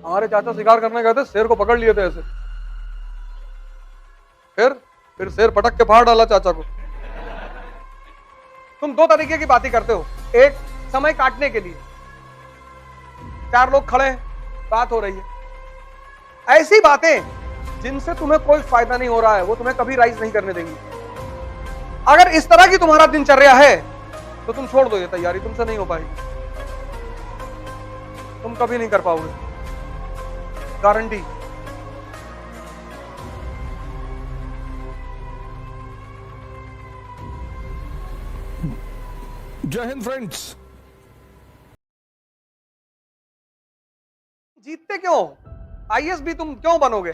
हमारे चाचा शिकार करने गए थे, शेर को पकड़ लिए थे ऐसे, फिर शेर पटक के फाड़ डाला चाचा को। तुम दो तरीके की बातें करते हो, एक समय काटने के लिए, चार लोग खड़े हैं, बात हो रही है, ऐसी बातें जिनसे तुम्हें कोई फायदा नहीं हो रहा है वो तुम्हें कभी राइज नहीं करने देंगी। अगर इस तरह की तुम्हारा दिनचर्या है तो तुम छोड़ दो ये तैयारी, तुमसे नहीं हो पाएगी, तुम कभी नहीं कर पाओगे, गारंटी। जय हिंद फ्रेंड्स। जीतते क्यों? आईएएस भी तुम क्यों बनोगे?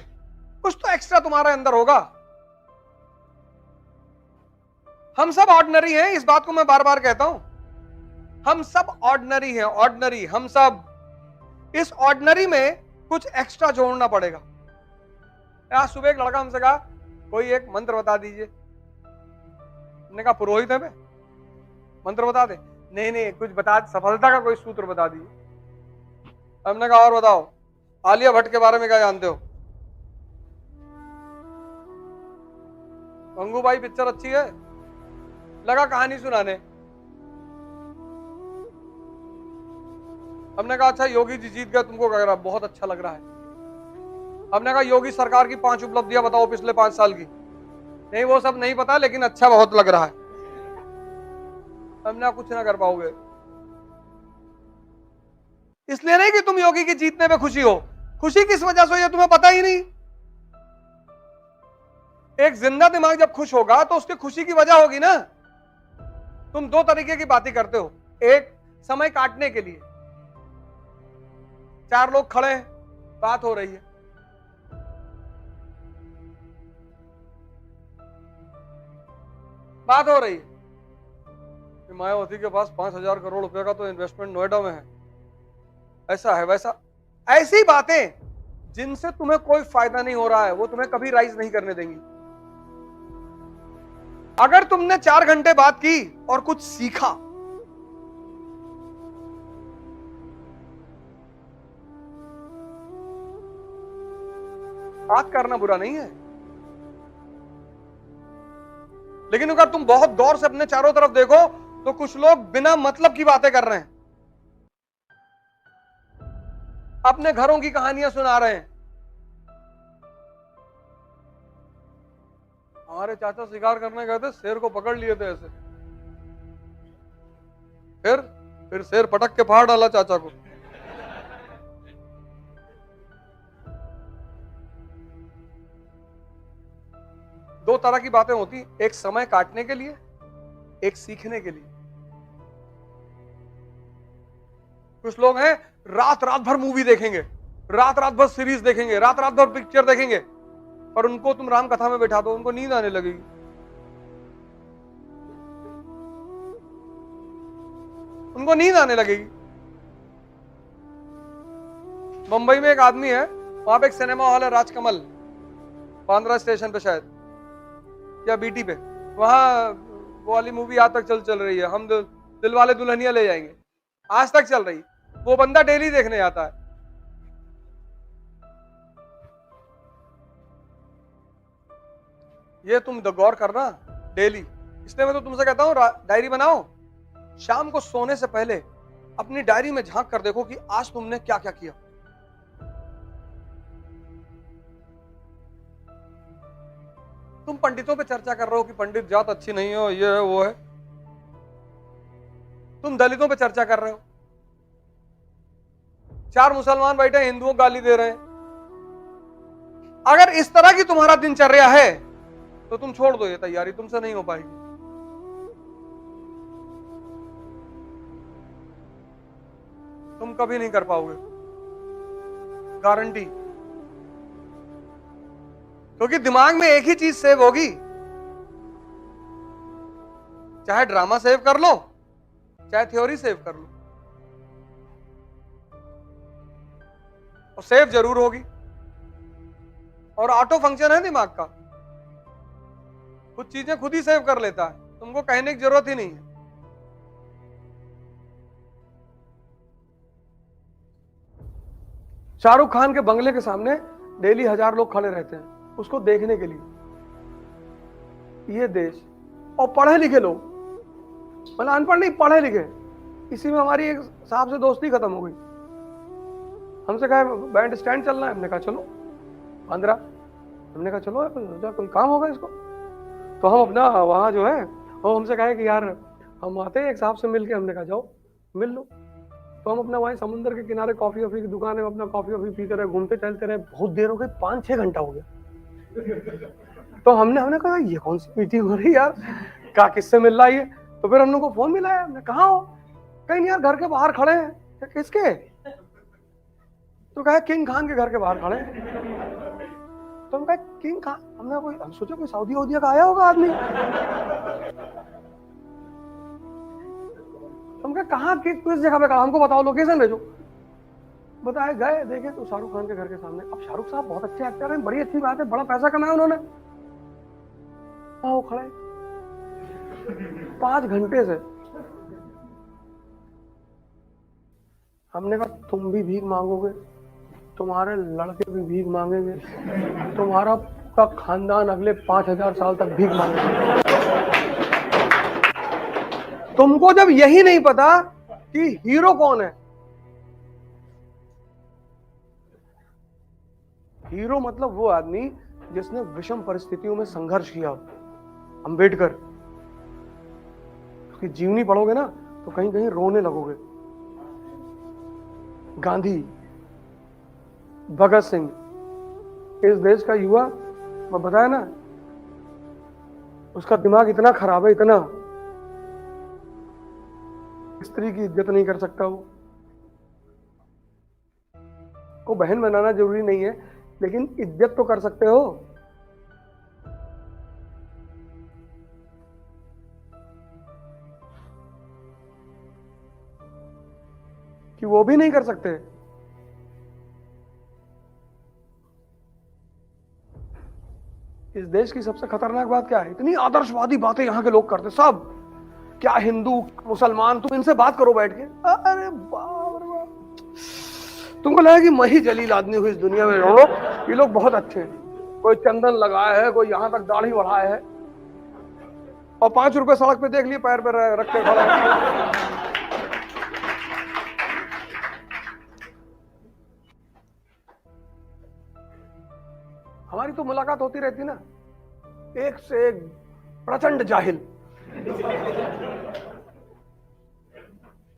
कुछ तो एक्स्ट्रा तुम्हारे अंदर होगा। हम सब ऑर्डिनरी हैं, इस बात को मैं बार बार कहता हूं, हम सब ऑर्डिनरी हैं, ऑर्डिनरी हम सब। इस ऑर्डिनरी में कुछ एक्स्ट्रा जोड़ना पड़ेगा। आज सुबह एक लड़का हमसे कहा कोई एक मंत्र बता दीजिए। हमने कहा पुरोहित है मैं, मंत्र बता दे? नहीं नहीं, कुछ बता, सफलता का कोई सूत्र बता दीजिए। हमने कहा और बताओ, आलिया भट्ट के बारे में क्या जानते हो? गंगूबाई पिक्चर अच्छी है, लगा कहानी सुनाने। हमने कहा अच्छा योगी जी जीत गए, तुमको क्या बहुत अच्छा लग रहा है? हमने कहा योगी सरकार की 5 उपलब्धियां बताओ पिछले 5 साल की। नहीं वो सब नहीं पता, लेकिन अच्छा बहुत लग रहा है। हमने कुछ ना कर पाओगे, इसलिए नहीं कि तुम योगी की जीतने पे खुशी हो, खुशी किस वजह से हो ये तुम्हें पता ही नहीं। एक जिंदा दिमाग जब खुश होगा तो उसकी खुशी की वजह होगी ना। तुम दो तरीके की बातें करते हो, एक समय काटने के लिए, चार लोग खड़े हैं, बात हो रही है, बात हो रही है कि मायावती के पास 5,000 करोड़ रुपए का तो इन्वेस्टमेंट नोएडा में है, ऐसा है वैसा। ऐसी बातें जिनसे तुम्हें कोई फायदा नहीं हो रहा है वो तुम्हें कभी राइज नहीं करने देंगी। अगर तुमने 4 घंटे बात की और कुछ सीखा, बात करना बुरा नहीं है, लेकिन अगर तुम बहुत गौर से अपने चारों तरफ देखो तो कुछ लोग बिना मतलब की बातें कर रहे हैं, अपने घरों की कहानियां सुना रहे हैं। हमारे चाचा शिकार करने गए थे, शेर को पकड़ लिए थे ऐसे, फिर शेर पटक के फाड़ डाला चाचा को। दो तरह की बातें होती, एक समय काटने के लिए, एक सीखने के लिए। कुछ लोग हैं रात रात भर मूवी देखेंगे, रात रात भर सीरीज देखेंगे, रात रात भर पिक्चर देखेंगे, पर उनको तुम राम कथा में बैठा दो, उनको नींद आने लगेगी। उनको नींद आने लगेगी। मुंबई में एक आदमी है, वहां पे एक सिनेमा हॉल है राजकमल, बांद्रा स्टेशन पे शायद या बीटी पे, वहां वो वाली मूवी आज तक चल रही है, हम दिलवाले दुल्हनिया ले जाएंगे, आज तक चल रही। वो बंदा डेली देखने आता है। ये तुम गौर करना डेली, इसलिए मैं तो तुमसे कहता हूं डायरी बनाओ, शाम को सोने से पहले अपनी डायरी में झांक कर देखो कि आज तुमने क्या क्या किया। तुम पंडितों पे चर्चा कर रहे हो कि पंडित जात अच्छी नहीं हो, ये है वो है, तुम दलितों पे चर्चा कर रहे हो, 4 मुसलमान बैठे हिंदुओं को गाली दे रहे हैं। अगर इस तरह की तुम्हारा दिनचर्या है तो तुम छोड़ दो ये तैयारी, तुमसे नहीं हो पाएगी, तुम कभी नहीं कर पाओगे, गारंटी। क्योंकि दिमाग में एक ही चीज सेव होगी, चाहे ड्रामा सेव कर लो चाहे थ्योरी सेव कर लो, और सेव जरूर होगी। और ऑटो फंक्शन है दिमाग का, कुछ चीजें खुद ही सेव कर लेता है, तुमको कहने की जरूरत ही नहीं है। शाहरुख खान के बंगले के सामने डेली 1000 लोग खड़े रहते हैं उसको देखने के लिए। ये देश, और पढ़े लिखे लोग, मतलब अनपढ़ नहीं, पढ़े लिखे। इसी में हमारी एक साहब से दोस्ती खत्म हो गई। हमसे कहा बैंड स्टैंड चलना है, हमने कहा चलो। 15, हमने कहा चलो कोई काम होगा इसको। तो हम अपना वहाँ जो है, वो हमसे कहे कि यार हम आते हैं एक साहब से मिल के। हमने कहा जाओ मिल लो। तो हम अपना वहीं समुद्र के किनारे कॉफी वॉफी की दुकान है, अपना कॉफी वॉफी पीते रहे, घूमते टहलते रहे। बहुत देर हो गई, 5-6 घंटा हो गया। तो हमने कहा ये कौन सी मीटिंग हो रही यार, क्या किससे मिल रहा है ये। तो फिर हम लोग को फोन मिला है। हमने कहा हो, कहीं नहीं यार घर के बाहर खड़े हैं। किसके? तो कहा किंग खान के घर के बाहर खड़े हैं। तो हम कहा किंग खान, हम सोचा कोई सऊदी वऊदिया का आया होगा आदमी। हम कहा कहाँ किस जगह पे खड़ा, हमको बताओ, लोकेशन भेजो। बताए, गए, देखे तो शाहरुख खान के घर के सामने। अब शाहरुख साहब बहुत अच्छे एक्टर हैं, बड़ी अच्छी बात है, बड़ा पैसा कमाया उन्होंने। वो खड़े 5 घंटे से। हमने कहा तुम भी भीख मांगोगे, तुम्हारे लड़के भी भीख मांगेंगे, तुम्हारा का खानदान अगले 5000 साल तक भीख मांगेगा। तुमको जब यही नहीं पता कि हीरो कौन है। हीरो मतलब वो आदमी जिसने विषम परिस्थितियों में संघर्ष किया। अंबेडकर की जीवनी पढ़ोगे ना तो कहीं कहीं रोने लगोगे। गांधी, भगत सिंह, इस देश का युवा, मैं बताया ना, उसका दिमाग इतना खराब है, इतना, स्त्री की इज्जत नहीं कर सकता वो। को बहन बनाना जरूरी नहीं है, लेकिन इज्जत तो कर सकते हो। कि वो भी नहीं कर सकते। इस देश की सबसे खतरनाक बात क्या है, इतनी आदर्शवादी बातें यहां के लोग करते सब। क्या हिंदू, मुसलमान, तुम इनसे बात करो बैठ के, अरे बाप रे बाप, तुमको लगा कि मैं ही जलील आदमी हूं इस दुनिया में। ये लोग बहुत अच्छे हैं, कोई चंदन लगाया है, कोई यहां तक दाढ़ी बढ़ाया है, और 5 रुपए सड़क पे देख लिए पैर पे रख के खड़ा है। हमारी तो मुलाकात होती रहती ना, एक से एक प्रचंड जाहिल।